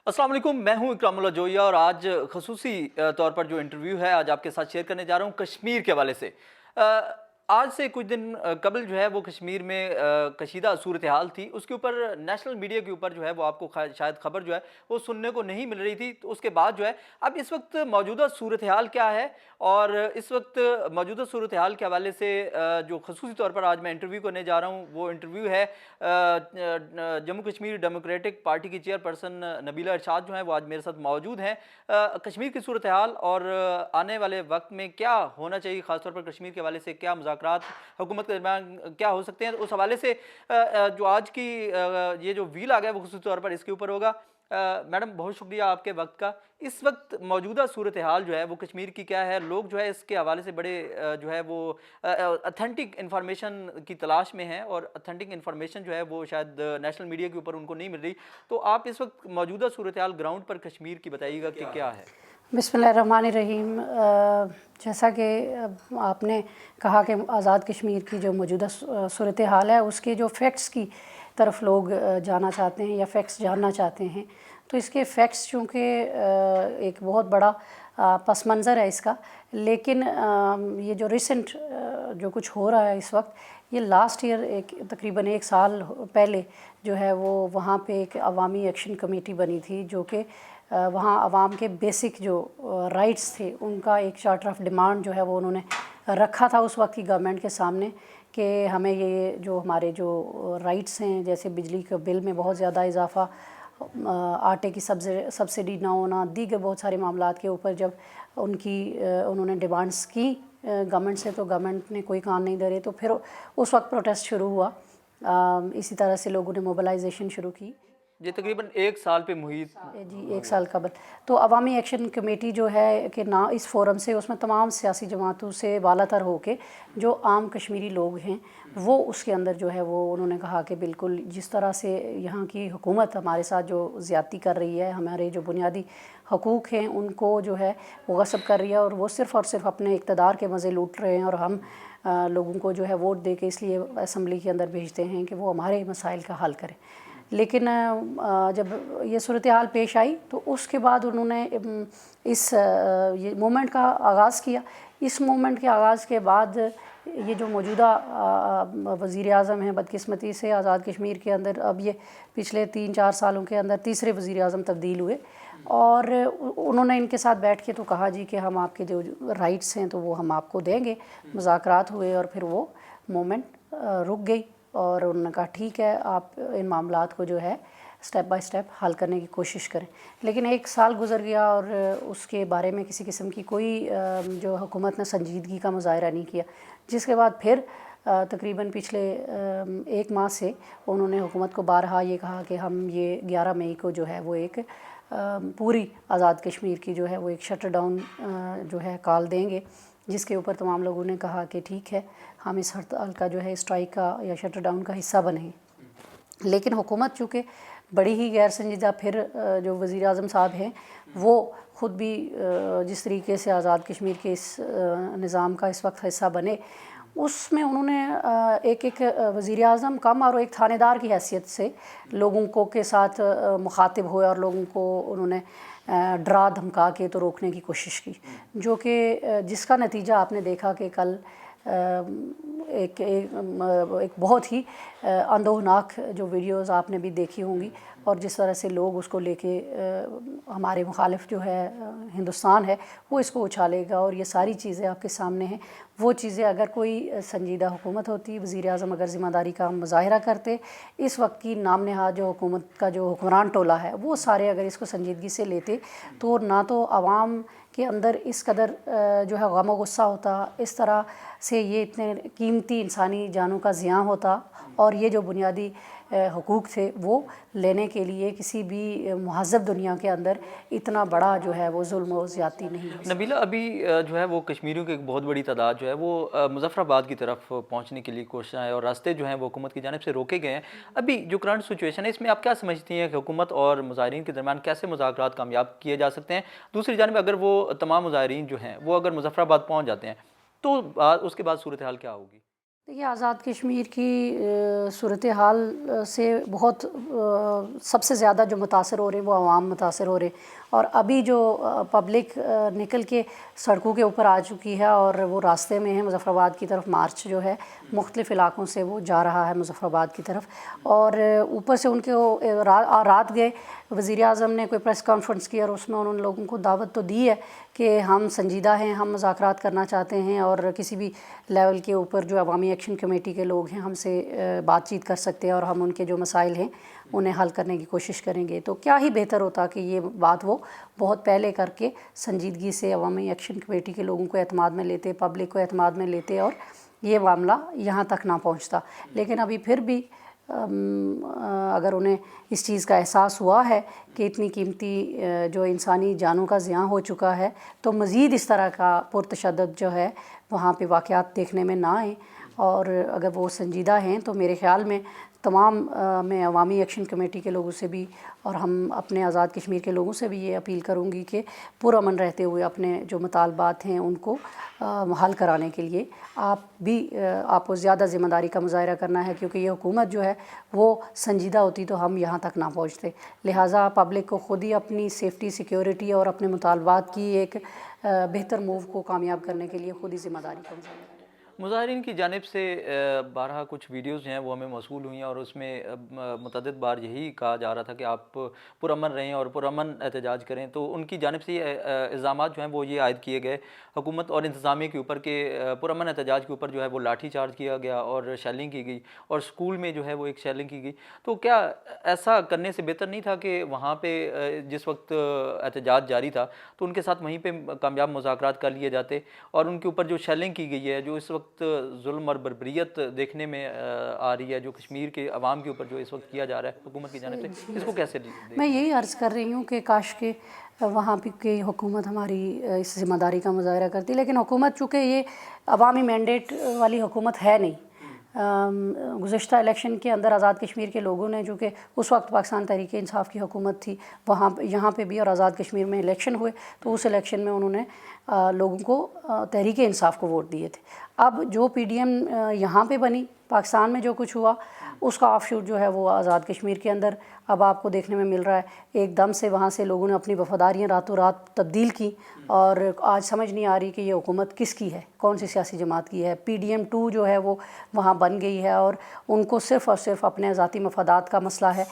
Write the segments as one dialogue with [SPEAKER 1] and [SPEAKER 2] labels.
[SPEAKER 1] अस्सलाम वालेकुम, मैं हूं इकरामुल्लाह जोया और आज खसूसी तौर पर जो इंटरव्यू है आज आपके साथ शेयर करने जा रहा हूं कश्मीर के हवाले से। आज से कुछ दिन कबल जो है वो कश्मीर में कशीदा सूरत हाल थी, उसके ऊपर नेशनल मीडिया के ऊपर जो है वो आपको शायद खबर जो है वो सुनने को नहीं मिल रही थी। तो उसके बाद जो है अब इस वक्त मौजूदा सूरत हाल क्या है और इस वक्त मौजूदा सूरत हाल के हवाले से जो खसूसी तौर पर आज मैं इंटरव्यू करने जा रहा हूँ वो इंटरव्यू है जम्मू कश्मीर डेमोक्रेटिक पार्टी की चेयरपर्सन नबीला इरशाद जो है वो आज मेरे साथ मौजूद हैं। कश्मीर की सूरत हाल और आने वाले वक्त में क्या होना चाहिए, ख़ासतौर पर कश्मीर के हवाले से क्या मुज़ाकरात हुकूमत के दरमियान क्या हो सकते हैं, उस हवाले से जो आज की ये जो व्हील आ गया वो खुसूसी तौर पर इसके ऊपर होगा। मैडम बहुत शुक्रिया आपके वक्त का। इस वक्त मौजूदा सूरत हाल जो है वो कश्मीर की क्या है, लोग जो है इसके हवाले से बड़े जो है वो अथेंटिक इन्फॉर्मेशन की तलाश में हैं और अथेंटिक इन्फॉर्मेशन जो है वो शायद नेशनल मीडिया के ऊपर उनको नहीं मिल रही। तो आप इस वक्त मौजूदा सूरत हाल ग्राउंड पर कश्मीर की बताइएगा कि क्या है।
[SPEAKER 2] बिस्मिल्लाहिर्रहमानिर्रहीम। जैसा कि आपने कहा कि आज़ाद कश्मीर की जो मौजूदा सूरत हाल है उसके जो फैक्ट्स की तरफ लोग जाना चाहते हैं या फैक्ट्स जानना चाहते हैं, तो इसके फैक्ट्स चूँकि एक बहुत बड़ा पस मंज़र है इसका, लेकिन ये जो रिसेंट जो कुछ हो रहा है इस वक्त, ये लास्ट ईयर तकरीबन एक साल पहले जो है वो वहाँ पे एक अवामी एक्शन कमेटी बनी थी जो कि वहाँ आवाम के बेसिक जो राइट्स थे उनका एक चार्टर ऑफ डिमांड जो है वो उन्होंने रखा था उस वक्त की गवर्नमेंट के सामने कि हमें ये जो हमारे जो राइट्स हैं, जैसे बिजली के बिल में बहुत ज़्यादा इजाफा, आटे की सब्सिडी ना होना, दीगर बहुत सारे मामलात के ऊपर जब उन्होंने डिमांड्स की गवर्नमेंट से, तो गवर्नमेंट ने कोई कान नहीं धरे। तो फिर उस वक्त प्रोटेस्ट शुरू हुआ। इसी तरह से लोगों ने मोबिलाइजेशन शुरू की।
[SPEAKER 1] ये तकरीबन एक साल पे मुहित
[SPEAKER 2] जी, एक साल कबल। तो अवामी एक्शन कमेटी जो है कि ना इस फोरम से, उसमें तमाम सियासी जमातों से वालातर हो के जो आम कश्मीरी लोग हैं वो उसके अंदर जो है वो उन्होंने कहा कि बिल्कुल जिस तरह से यहाँ की हुकूमत हमारे साथ जो ज़्यादती कर रही है, हमारे जो बुनियादी हकूक़ हैं उनको जो है वो गस्ब कर रही है और वो सिर्फ़ और सिर्फ अपने इक़्तिदार के मज़े लूट रहे हैं, और हम लोगों को जो है वोट दे के इसलिए असम्बली के अंदर भेजते हैं कि वो हमारे मसाइल का हल करें। लेकिन जब ये सूरत हाल पेश आई तो उसके बाद उन्होंने इस ये मूवमेंट का आगाज़ किया। इस मूवमेंट के आगाज़ के बाद ये जो मौजूदा वज़ीर आज़म हैं, बदकिस्मती से आज़ाद कश्मीर के अंदर अब ये पिछले 3-4 सालों के अंदर तीसरे वज़ीर आज़म तब्दील हुए, और उन्होंने इनके साथ बैठ के तो कहा जी कि हम आपके जो राइट्स हैं तो वो हम आपको देंगे। मुज़ाकरात हुए और फिर वो मूवमेंट रुक गई और उन्होंने कहा ठीक है, आप इन मामलात को जो है स्टेप बाय स्टेप हल करने की कोशिश करें। लेकिन एक साल गुजर गया और उसके बारे में किसी किस्म की कोई जो हुकूमत ने संजीदगी का मुजाहरा नहीं किया, जिसके बाद फिर तकरीबन पिछले एक माह से उन्होंने हुकूमत को बारहा ये कहा कि हम ये 11 मई को जो है वो एक पूरी आज़ाद कश्मीर की जो है वो एक शटर डाउन जो है कॉल देंगे, जिसके ऊपर तमाम लोगों ने कहा कि ठीक है, हम इस हड़ताल का जो है स्ट्राइक का या शटर डाउन का हिस्सा बने। लेकिन हुकूमत चूँकि बड़ी ही गैर संजीदा, फिर जो वज़ीर आज़म साहब हैं वो ख़ुद भी जिस तरीके से आज़ाद कश्मीर के इस निज़ाम का इस वक्त हिस्सा बने, उसमें उन्होंने एक वज़ीर आज़म कम और एक थानेदार की हैसियत से लोगों को के साथ मुखातिब हुए और लोगों को उन्होंने डरा धमका के तो रोकने की कोशिश की, जो कि जिसका नतीजा आपने देखा कि कल एक बहुत ही अंदोहनाक जो वीडियोज़ आपने भी देखी होंगी, और जिस तरह से लोग उसको लेके हमारे मुखालिफ जो है हिंदुस्तान है वो इसको उछालेगा, और ये सारी चीज़ें आपके सामने हैं। वो चीज़ें अगर कोई संजीदा हुकूमत होती, वज़ीर आज़म अगर ज़िम्मेदारी का मुज़ाहिरा करते, इस वक्त की नाम नहाद जो हुकूमत का जो हुक्मरान टोला है वो सारे अगर इसको संजीदगी से लेते, तो ना तो आवाम के अंदर इस कदर जो है गम व गुस्सा होता, इस तरह से ये इतने कीमती इंसानी जानों का ज़ियाँ होता, और ये जो बुनियादी हकूक़ थे वो लेने के लिए किसी भी महज़ब दुनिया के अंदर इतना बड़ा जो है वो जुल्म व ज़्यादती नहीं है।
[SPEAKER 1] नबीला, अभी जो है वो कश्मीरियों की एक बहुत बड़ी तादाद जो है वो मुज़फ़्फ़राबाद की तरफ पहुंचने के लिए कोशिश है और रास्ते जो हैं वो हुकूमत की जानिब से रोके गए हैं। अभी जो करंट सिचुएशन है इसमें आप क्या समझती हैं कि हुकूमत और मुज़ाहिरीन के दरमियान कैसे मुज़ाकरात कामयाब किए जा सकते हैं? दूसरी जानिब अगर वो तमाम मुज़ाहिरीन जो हैं वो अगर मुज़फ़्फ़राबाद पहुँच जाते हैं तो उसके बाद सूरत हाल क्या होगी?
[SPEAKER 2] देखिए, आज़ाद कश्मीर की सूरत हाल से बहुत सबसे ज़्यादा जो मुतासर हो रहे हैं वो आवाम मुतासर हो रहे हैं। और अभी जो पब्लिक निकल के सड़कों के ऊपर आ चुकी है और वो रास्ते में है मुज़फ़्फ़राबाद की तरफ, मार्च जो है मुख्तलिफ़ इलाक़ों से वो जा रहा है मुज़फ़्फ़राबाद की तरफ। और ऊपर से उनके वो रात गए वज़ीर आज़म ने कोई प्रेस कॉन्फ्रेंस की और उसमें उन्होंने लोगों को दावत तो दी है कि हम संजीदा हैं, हम मुज़ाकरात करना चाहते हैं और किसी भी लेवल के ऊपर जो अवामी एक्शन कमेटी के लोग हैं हमसे बातचीत कर सकते हैं और हम उनके जो मसाइल हैं उन्हें हल करने की कोशिश करेंगे। तो क्या ही बेहतर होता कि ये बात वो बहुत पहले करके संजीदगी से अवामी एक्शन कमेटी के लोगों को एतमाद में लेते, पब्लिक को एतमाद में लेते और ये मामला यहाँ तक ना पहुँचता। लेकिन अभी फिर भी अगर उन्हें इस चीज़ का एहसास हुआ है कि इतनी कीमती जो इंसानी जानों का ज़ियाँ हो चुका है, तो मज़ीद इस तरह का पुरतशद्दुद जो है वहाँ पे वाक़यात देखने में ना आए। और अगर वो संजीदा हैं तो मेरे ख़्याल में तमाम मैं अवामी एक्शन कमेटी के लोगों से भी और हम अपने आज़ाद कश्मीर के लोगों से भी ये अपील करूँगी कि पुरअमन रहते हुए अपने जो मुतालबात हैं उनको हल कराने के लिए आपको ज़्यादा ज़िम्मेदारी का मुज़ाहरा करना है, क्योंकि ये हुकूमत जो है वो संजीदा होती तो हम यहाँ तक ना पहुँचते। लिहाजा पब्लिक को ख़ुद ही अपनी सेफ्टी, सिक्योरिटी और अपने मुतालबात की एक बेहतर मूव को कामयाब करने के लिए ख़ुद ही ज़िम्मेदारी का मुज़ाहरा करना है।
[SPEAKER 1] मुज़ाहिरीन की जानिब से बारहा कुछ वीडियोज़ जो हैं वो हमें मौसूल हुई हैं और उसमें मुतअद्दिद बार यही कहा जा रहा था कि आप पुरअमन रहें और पुरअमन एहतजाज करें। तो उनकी जानिब से इल्ज़ामात जो हैं वो ये आयद किए गए हुकूमत और इंतज़ामिया के ऊपर कि पुरअमन एहतजाज के ऊपर जो है वो लाठी चार्ज किया गया और शेलिंग की गई और स्कूल में जो है वो एक शेलिंग की गई। तो क्या ऐसा करने से बेहतर नहीं था कि वहाँ पर जिस वक्त एहतजाज जारी था तो उनके साथ वहीं पर कामयाब मुज़ाकरात कर लिए जाते और उनके ऊपर जो शेलिंग की गई है, जो इस वक्त जुल्म और बर्बरियत देखने में आ रही है, जो कश्मीर के अवाम के ऊपर जो इस वक्त किया जा रहा है हुकूमत की जानिब से, इसको कैसे
[SPEAKER 2] मैं यही अर्ज़ कर रही हूँ कि काश के वहाँ की हुकूमत हमारी इस ज़िम्मेदारी का मुज़ाहरा करती, लेकिन हुकूमत चूँकि ये अवामी मैंडेट वाली हुकूमत है नहीं। गुज़श्ता इलेक्शन के अंदर आज़ाद कश्मीर के लोगों ने, जो कि उस वक्त पाकिस्तान तहरीक इंसाफ की हुकूमत थी, वहाँ यहाँ पे भी और आज़ाद कश्मीर में इलेक्शन हुए तो उस इलेक्शन में उन्होंने लोगों को तहरीक इंसाफ को वोट दिए थे। अब जो PDM यहाँ पे बनी, पाकिस्तान में जो कुछ हुआ उसका ऑफशूट जो है वो आज़ाद कश्मीर के अंदर अब आपको देखने में मिल रहा है। एकदम से वहाँ से लोगों ने अपनी वफ़ादारियाँ रातों रात तब्दील की और आज समझ नहीं आ रही कि ये हुकूमत किसकी है, कौन सी सियासी जमात की है। PDM 2 जो है वो वहाँ बन गई है और उनको सिर्फ़ और सिर्फ अपने ज़ाती मफादात का मसला है।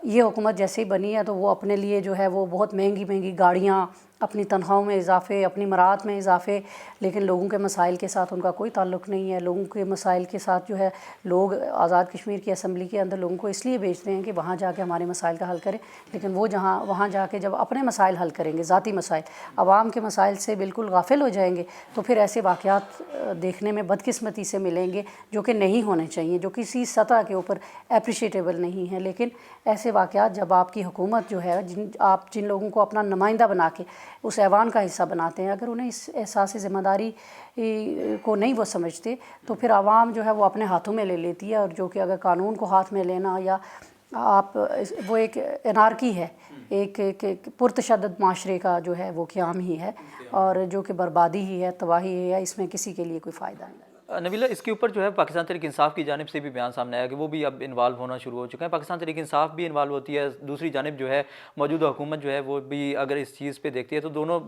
[SPEAKER 2] ये हुकूमत जैसे ही बनी है तो वो अपने लिए जो है वो बहुत महंगी महंगी गाड़ियाँ, अपनी तनख्वाहों में इजाफ़े, अपनी मरात में इजाफ़े, लेकिन लोगों के मसाइल के साथ उनका कोई ताल्लुक़ नहीं है। लोगों के मसाइल के साथ जो है लोग आज़ाद कश्मीर की असम्बली के अंदर लोगों को इसलिए भेजते हैं कि वहाँ जाके हमारे मसाइल का हल करें, लेकिन वो वहाँ जाके जब अपने मसाइल हल करेंगे, ज़ाती मसाइल, आवाम के मसाइल से बिल्कुल गाफिल हो जाएंगे, तो फिर ऐसे वाक़यात देखने में बदकिस्मती से मिलेंगे जो कि नहीं होने चाहिए, जो किसी सतह के ऊपर एप्रिशिएटेबल नहीं है। लेकिन ऐसे वाक़यात जब आपकी हुकूमत जो है, जिन लोगों को अपना नुमाइंदा बना के उस ऐवान का हिस्सा बनाते हैं, अगर उन्हें इस एहसास ज़िम्मेदारी को नहीं वो समझते तो फिर आवाम जो है वो अपने हाथों में ले लेती है। और जो कि अगर कानून को हाथ में लेना या वो एक एनार्की है, एक पुरतशद्दुद माशरे का जो है वो क़याम ही है और जो कि बर्बादी ही है, तबाही है, इसमें किसी के लिए कोई फ़ायदा नहीं।
[SPEAKER 1] नबीला, इसके ऊपर जो है पाकिस्तान तहरीक इंसाफ की जानिब से भी बयान सामने आया कि वो भी अब इन्वॉल्व होना शुरू हो चुके हैं। पाकिस्तान तहरीक इंसाफ भी इन्वॉल्व होती है, दूसरी जानिब जो है मौजूदा हुकूमत जो है वो भी अगर इस चीज़ पे देखती है तो दोनों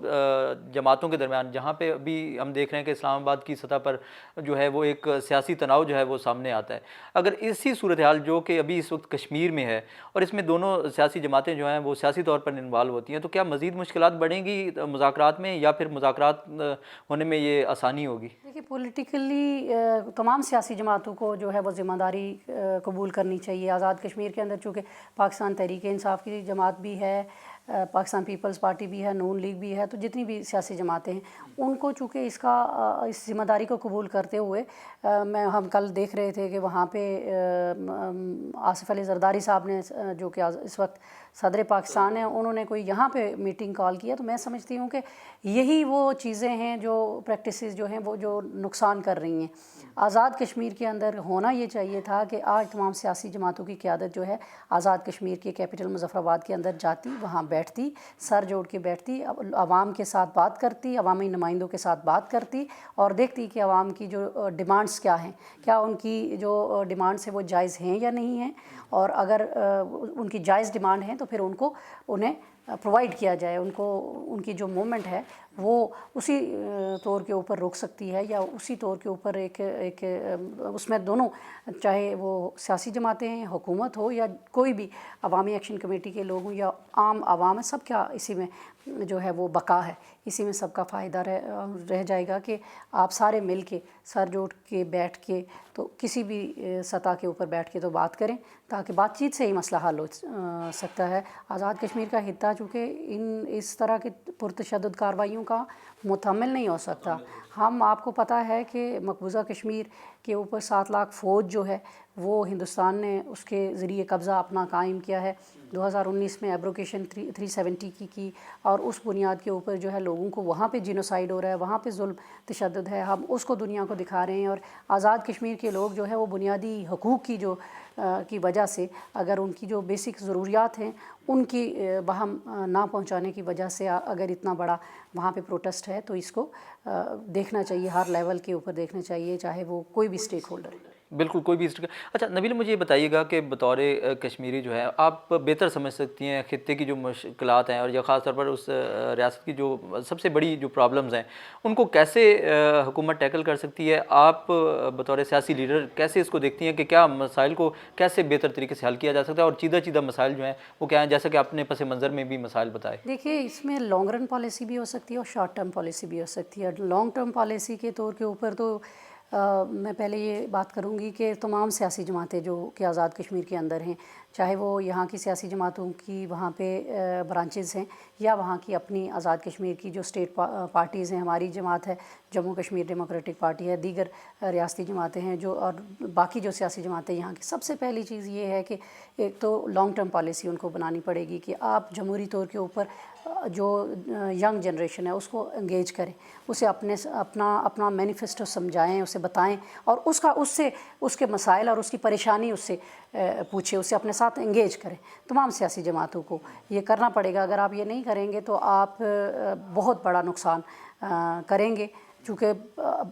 [SPEAKER 1] जमातों के दरमियान, जहाँ पे अभी हम देख रहे हैं कि इस्लामाबाद की सतह पर जो है वो एक सियासी तनाव जो है वो सामने आता है, अगर इसी सूरत हाल जो कि अभी इस वक्त कश्मीर में है और इसमें दोनों सियासी जमातें जो हैं वो सियासी तौर पर इन्वॉल्व होती हैं, तो क्या मज़ीद मुश्किलात बढ़ेंगी मुज़ाकरात में या फिर मुज़ाकरात होने में ये आसानी होगी?
[SPEAKER 2] देखिए, पॉलिटिकली तमाम सियासी जमातों को जो है वो ज़िम्मेदारी कबूल करनी चाहिए। आज़ाद कश्मीर के अंदर चूँकि पाकिस्तान तहरीक इंसाफ की जमात भी है, पाकिस्तान पीपल्स पार्टी भी है, नून लीग भी है, तो जितनी भी सियासी जमातें हैं उनको चूँकि इस ज़िम्मेदारी को कबूल करते हुए हम कल देख रहे थे कि वहाँ पे आसिफ अली ज़रदारी साहब ने, जो कि इस वक्त सदर पाकिस्तान है, उन्होंने कोई यहाँ पे मीटिंग कॉल किया। तो मैं समझती हूँ कि यही वो चीज़ें हैं जो प्रैक्टिसेस जो हैं वो जो नुकसान कर रही हैं। आज़ाद कश्मीर के अंदर होना ये चाहिए था कि आज तमाम सियासी जमातों की क़यादत जो है आज़ाद कश्मीर के कैपिटल मुज़फ़्फ़राबाद के अंदर जाती, वहाँ بیٹھتی, سر جوڑ کے بیٹھتی, عوام کے ساتھ بات کرتی, عوامی نمائندوں کے ساتھ بات کرتی اور دیکھتی کہ عوام کی جو ڈیمانڈس کیا ہیں, کیا ان کی جو ڈیمانڈس ہیں وہ جائز ہیں یا نہیں ہیں, اور اگر ان کی جائز ڈیمانڈ ہیں تو پھر انہیں پرووائڈ کیا جائے, ان کی جو موومنٹ ہے وہ اسی طور کے اوپر رک سکتی ہے یا اسی طور کے اوپر ایک اس میں دونوں, چاہے وہ سیاسی جماعتیں ہیں, حکومت ہو یا کوئی بھی عوامی ایکشن کمیٹی کے لوگ ہوں یا عام عوام ہے, سب کا اسی میں جو ہے وہ بقا ہے, اسی میں سب کا فائدہ رہ جائے گا کہ آپ سارے مل کے سر جوڑ کے بیٹھ کے تو کسی بھی سطح کے اوپر بیٹھ کے تو بات کریں, تاکہ بات چیت سے ہی مسئلہ حل ہو سکتا ہے. آزاد کشمیر کا خطہ چونکہ اس طرح کی پرتشدد کارروائیوں کا متحمل نہیں ہو سکتا. آپ کو پتہ ہے کہ مقبوضہ کشمیر کے اوپر 7 لاکھ فوج جو ہے وہ ہندوستان نے اس کے ذریعے قبضہ اپنا قائم کیا ہے. 2019 میں ایبروکیشن 370 کی اور اس بنیاد کے اوپر جو ہے لوگوں کو وہاں پہ جینوسائیڈ ہو رہا ہے, وہاں پہ ظلم تشدد ہے, ہم اس کو دنیا کو دکھا رہے ہیں. اور آزاد کشمیر کے لوگ جو ہے وہ بنیادی حقوق کی وجہ سے, اگر ان کی جو بیسک ضروریات ہیں ان کی بہم نہ پہنچانے کی وجہ سے اگر اتنا بڑا وہاں پہ پروٹیسٹ ہے, تو اس کو دیکھنا چاہیے, ہر لیول کے اوپر دیکھنا چاہیے, چاہے وہ کوئی بھی اسٹیک ہولڈر ہے.
[SPEAKER 1] بالکل, کوئی بھی اچھا نبیل, مجھے یہ بتائیے گا کہ بطور کشمیری جو ہے آپ بہتر سمجھ سکتی ہیں خطے کی جو مشکلات ہیں اور یا خاص طور پر اس ریاست کی جو سب سے بڑی جو پرابلمز ہیں ان کو کیسے حکومت ٹیکل کر سکتی ہے. آپ بطور سیاسی لیڈر کیسے اس کو دیکھتی ہیں کہ کیا مسائل کو کیسے بہتر طریقے سے حل کیا جا سکتا ہے, اور چیدہ مسائل جو ہیں وہ کیا ہیں, جیسا کہ آپ نے پس منظر میں بھی مسائل بتائے.
[SPEAKER 2] دیکھیے, اس میں لانگ رن پالیسی بھی ہو سکتی ہے اور شارٹ ٹرم پالیسی بھی ہو سکتی ہے. لانگ ٹرم پالیسی کے طور کے اوپر تو میں پہلے یہ بات کروں گی کہ تمام سیاسی جماعتیں جو کہ آزاد کشمیر کے اندر ہیں, چاہے وہ یہاں کی سیاسی جماعتوں کی وہاں پہ برانچز ہیں یا وہاں کی اپنی آزاد کشمیر کی جو اسٹیٹ پارٹیز ہیں, ہماری جماعت ہے جموں کشمیر ڈیموکریٹک پارٹی ہے, دیگر ریاستی جماعتیں ہیں جو, اور باقی جو سیاسی جماعتیں یہاں کی, سب سے پہلی چیز یہ ہے کہ ایک تو لانگ ٹرم پالیسی ان کو بنانی پڑے گی کہ آپ جمہوری طور کے اوپر جو ینگ جنریشن ہے اس کو انگیج کریں, اسے اپنا مینیفیسٹو سمجھائیں, اسے بتائیں اور اس کے مسائل اور اس کی پریشانی اس سے پوچھیں, اسے اپنے ساتھ انگیج کریں. تمام سیاسی جماعتوں کو یہ کرنا پڑے گا. اگر آپ یہ نہیں کریں گے تو آپ بہت بڑا نقصان کریں گے, چونکہ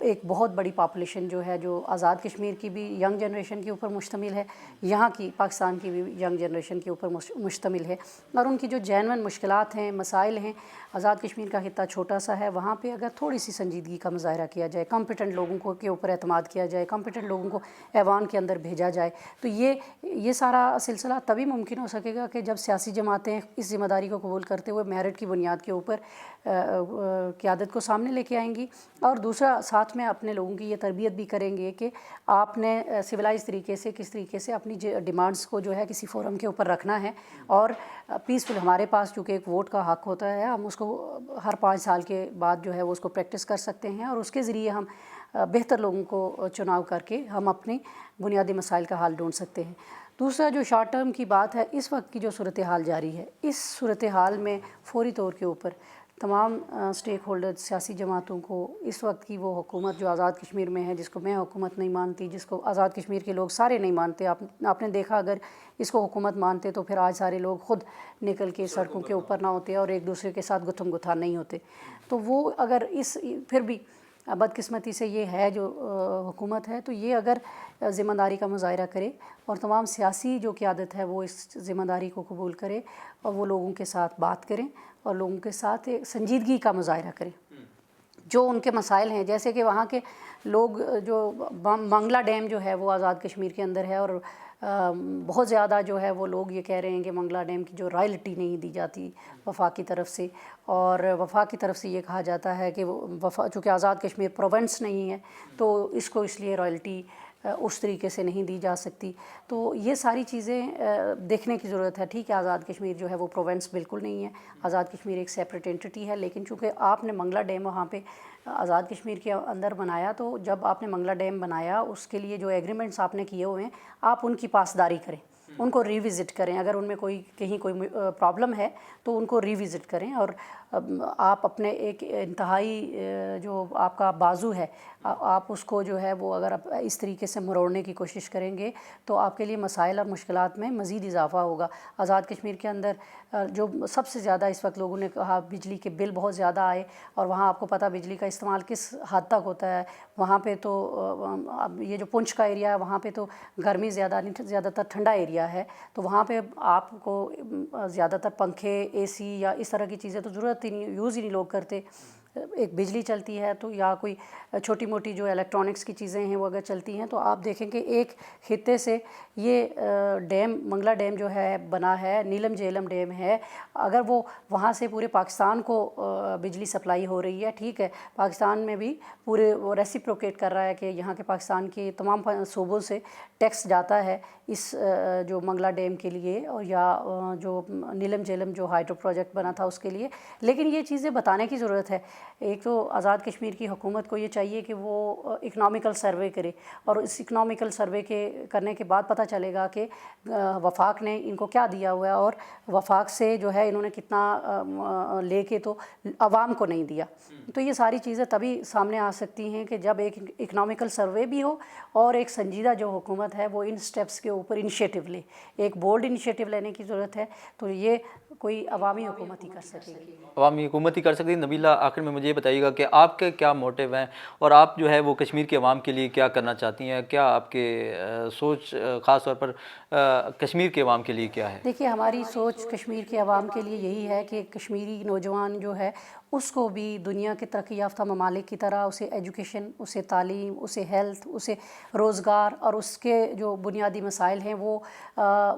[SPEAKER 2] ایک بہت بڑی پاپولیشن جو ہے جو آزاد کشمیر کی بھی ینگ جنریشن کے اوپر مشتمل ہے, یہاں کی پاکستان کی بھی ینگ جنریشن کے اوپر مشتمل ہے, اور ان کی جو جینون مشکلات ہیں, مسائل ہیں. آزاد کشمیر کا خطہ چھوٹا سا ہے, وہاں پہ اگر تھوڑی سی سنجیدگی کا مظاہرہ کیا جائے, کمپیٹنٹ لوگوں کے اوپر اعتماد کیا جائے, کمپیٹنٹ لوگوں کو ایوان کے اندر بھیجا جائے, تو یہ سارا سلسلہ تبھی ممکن ہو سکے گا کہ جب سیاسی جماعتیں اس ذمہ داری کو قبول کرتے ہوئے میرٹ کی بنیاد کے اوپر قیادت کو سامنے لے کے آئیں گی. اور دوسرا, ساتھ میں اپنے لوگوں کی یہ تربیت بھی کریں گے کہ آپ نے سویلائز طریقے سے کس طریقے سے اپنی ڈیمانڈس کو جو ہے کسی فورم کے اوپر رکھنا ہے, اور پیسفل, ہمارے پاس چونکہ ایک ووٹ کا حق ہوتا ہے, ہم اس کو ہر 5 سال کے بعد جو ہے وہ اس کو پریکٹس کر سکتے ہیں, اور اس کے ذریعے ہم بہتر لوگوں کو چناؤ کر کے ہم اپنی بنیادی مسائل کا حل ڈھونڈ سکتے ہیں. دوسرا جو شارٹ ٹرم کی بات ہے, اس وقت کی جو صورتحال جاری ہے, اس صورتحال میں فوری طور کے اوپر تمام اسٹیک ہولڈر سیاسی جماعتوں کو اس وقت کی وہ حکومت جو آزاد کشمیر میں ہے, جس کو میں حکومت نہیں مانتی, جس کو آزاد کشمیر کے لوگ سارے نہیں مانتے, آپ نے دیکھا اگر اس کو حکومت مانتے تو پھر آج سارے لوگ خود نکل کے سڑکوں کے اوپر نہ ہوتے اور ایک دوسرے کے ساتھ گتھم گتھا نہیں ہوتے. تو وہ اگر پھر بھی بدقسمتی سے یہ ہے جو حکومت ہے, تو یہ اگر ذمہ داری کا مظاہرہ کرے اور تمام سیاسی جو قیادت ہے وہ اس ذمہ داری کو قبول کرے اور وہ لوگوں کے ساتھ بات کریں اور لوگوں کے ساتھ سنجیدگی کا مظاہرہ کریں, جو ان کے مسائل ہیں. جیسے کہ وہاں کے لوگ جو منگلا ڈیم جو ہے وہ آزاد کشمیر کے اندر ہے, اور بہت زیادہ جو ہے وہ لوگ یہ کہہ رہے ہیں کہ منگلا ڈیم کی جو رائلٹی نہیں دی جاتی وفاق کی طرف سے, اور وفاق کی طرف سے یہ کہا جاتا ہے کہ چونکہ آزاد کشمیر پروونس نہیں ہے تو اس کو اس لیے رائلٹی اس طریقے سے نہیں دی جا سکتی. تو یہ ساری چیزیں دیکھنے کی ضرورت ہے. ٹھیک ہے, آزاد کشمیر جو ہے وہ پروونس بالکل نہیں ہے, آزاد کشمیر ایک سیپریٹ انٹیٹی ہے, لیکن چونکہ آپ نے منگلا ڈیم وہاں پہ آزاد کشمیر کے اندر بنایا, تو جب آپ نے منگلا ڈیم بنایا اس کے لیے جو ایگریمنٹس آپ نے کیے ہوئے ہیں آپ ان کی پاسداری کریں, ان کو ریوزٹ کریں. اگر ان میں کہیں کوئی پرابلم ہے تو ان کو ریوزٹ کریں, اور آپ اپنے ایک انتہائی جو آپ کا بازو ہے آپ اس کو جو ہے وہ اگر آپ اس طریقے سے مروڑنے کی کوشش کریں گے تو آپ کے لیے مسائل اور مشکلات میں مزید اضافہ ہوگا. آزاد کشمیر کے اندر जो सबसे ज़्यादा इस वक्त लोगों ने कहा बिजली के बिल बहुत ज़्यादा आए, और वहाँ आपको पता बिजली का इस्तेमाल किस हद तक होता है। वहाँ पे तो अब ये जो पुंछ का एरिया है वहाँ पे तो गर्मी ज़्यादा नहीं, ज़्यादातर ठंडा एरिया है, तो वहाँ पे आपको ज़्यादातर पंखे, एसी या इस तरह की चीज़ें तो ज़रूरत ही नहीं, यूज़ ही नहीं लोग करते। एक बिजली चलती है तो या कोई छोटी मोटी जो इलेक्ट्रॉनिक्स की चीज़ें हैं वो अगर चलती हैं, तो आप देखेंगे एक खित्ते से ये डैम, मंगला डैम जो है बना है, नीलम झेलम डैम है, अगर वो वहाँ से पूरे पाकिस्तान को बिजली सप्लाई हो रही है, ठीक है, पाकिस्तान में भी पूरे वो रेसिप्रोकेट कर रहा है कि यहाँ के पाकिस्तान के तमाम सूबों से टैक्स जाता है इस जो मंगला डैम के लिए, और या जो नीलम झेलम जो हाइड्रो प्रोजेक्ट बना था उसके लिए। लेकिन ये चीज़ें बताने की ज़रूरत है। एक तो आज़ाद कश्मीर की हुकूमत को ये चाहिए कि वो इकनॉमिकल सर्वे करे, और इस इकनॉमिकल सर्वे के करने के बाद पता चलेगा कि वफाक ने इनको क्या दिया हुआ है, और वफाक से जो है इन्होंने कितना लेके तो आवाम को नहीं दिया। तो ये सारी चीज़ें तभी सामने आ सकती हैं कि जब एक इकनॉमिकल सर्वे भी हो और एक संजीदा जो हुकूमत है वो इन स्टेप्स के ऊपर इनिशिएटिव ले, एक बोल्ड इनिशिएटिव लेने की ज़रूरत है। तो ये कोई अवामी हुकूमत ही कर सकेगी,
[SPEAKER 1] अवामी हुकूमत ही कर सकती है। नबीला, आखिर में मुझे ये बताइएगा कि आपके क्या मोटिव हैं और आप जो है वो कश्मीर के अवाम के लिए क्या करना चाहती हैं? क्या आपके सोच ख़ास तौर पर कश्मीर के अवाम के लिए क्या है?
[SPEAKER 2] देखिए, हमारी सोच कश्मीर के अवाम के लिए यही है कि कश्मीरी नौजवान जो है उसको भी दुनिया के तरक्की याफ्ता ममालिक की तरह उसे एजुकेशन, उसे तालीम, उसे हेल्थ, उसे रोज़गार और उसके जो बुनियादी मसाइल हैं वो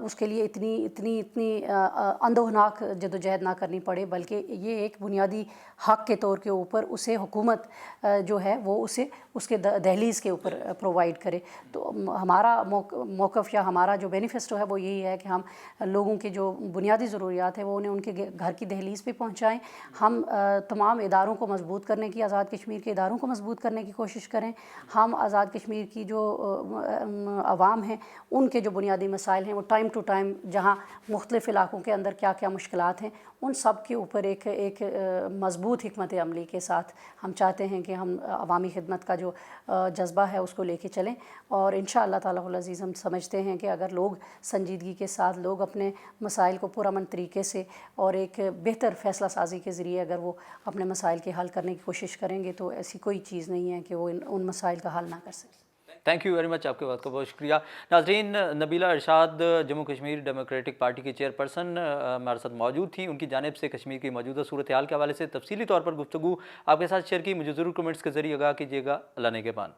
[SPEAKER 2] उसके लिए इतनी अंदोहनाक जदोजहद ना करनी पड़े, बल्कि ये एक बुनियादी हक़ के तौर के ऊपर उसे हुकूमत जो है वो उसे उसके दहलीज़ के ऊपर प्रोवाइड करे। तो हमारा मौक़िफ़ या हमारा जो बेनिफेस्टो है वो यही है कि हम लोगों की जो बुनियादी ज़रूरियात है वो उन्हें उनके घर की दहलीज़ पे पहुँचाएँ। हम तमाम इदारों को मजबूत करने की, आज़ाद कश्मीर के इदारों को मजबूत करने की कोशिश करें। हम आज़ाद कश्मीर की जो अवाम हैं उनके जो बुनियादी मसाइल हैं वो टाइम टू टाइम जहाँ मुख्तलिफ़ इलाक़ों के अंदर क्या क्या मुश्किलात हैं उन सब के ऊपर एक मज़बूत हिकमत अमली के साथ हम चाहते हैं कि हम अवामी खिदमत का जो जज्बा है उसको लेके चलें। और इंशाअल्लाह ताला हुल अज़ीज़ हम समझते हैं कि अगर लोग संजीदगी के साथ लोग अपने मसाइल को पुरअमन तरीके से और एक बेहतर फ़ैसला साजी के ज़रिए अगर वो अपने मसाइल के हल करने की कोशिश करेंगे तो ऐसी कोई चीज़ नहीं है कि वो उन मसाइल का हल ना कर सकें।
[SPEAKER 1] थैंक यू वेरी मच, आपके बात का बहुत शुक्रिया। नाज़रीन, नबीला इरशाद जम्मू कश्मीर डेमोक्रेटिक पार्टी की चेयरपर्सन हमारे साथ मौजूद थी। उनकी जानिब से कश्मीर की मौजूदा सूरत हाल के हवाले से तफसीली तौर पर गुफ्तगू आपके साथ शेयर की। मुझे ज़रूर कमेंट्स के ज़रिए आगाह कीजिएगा। अल्लाह ने के पान।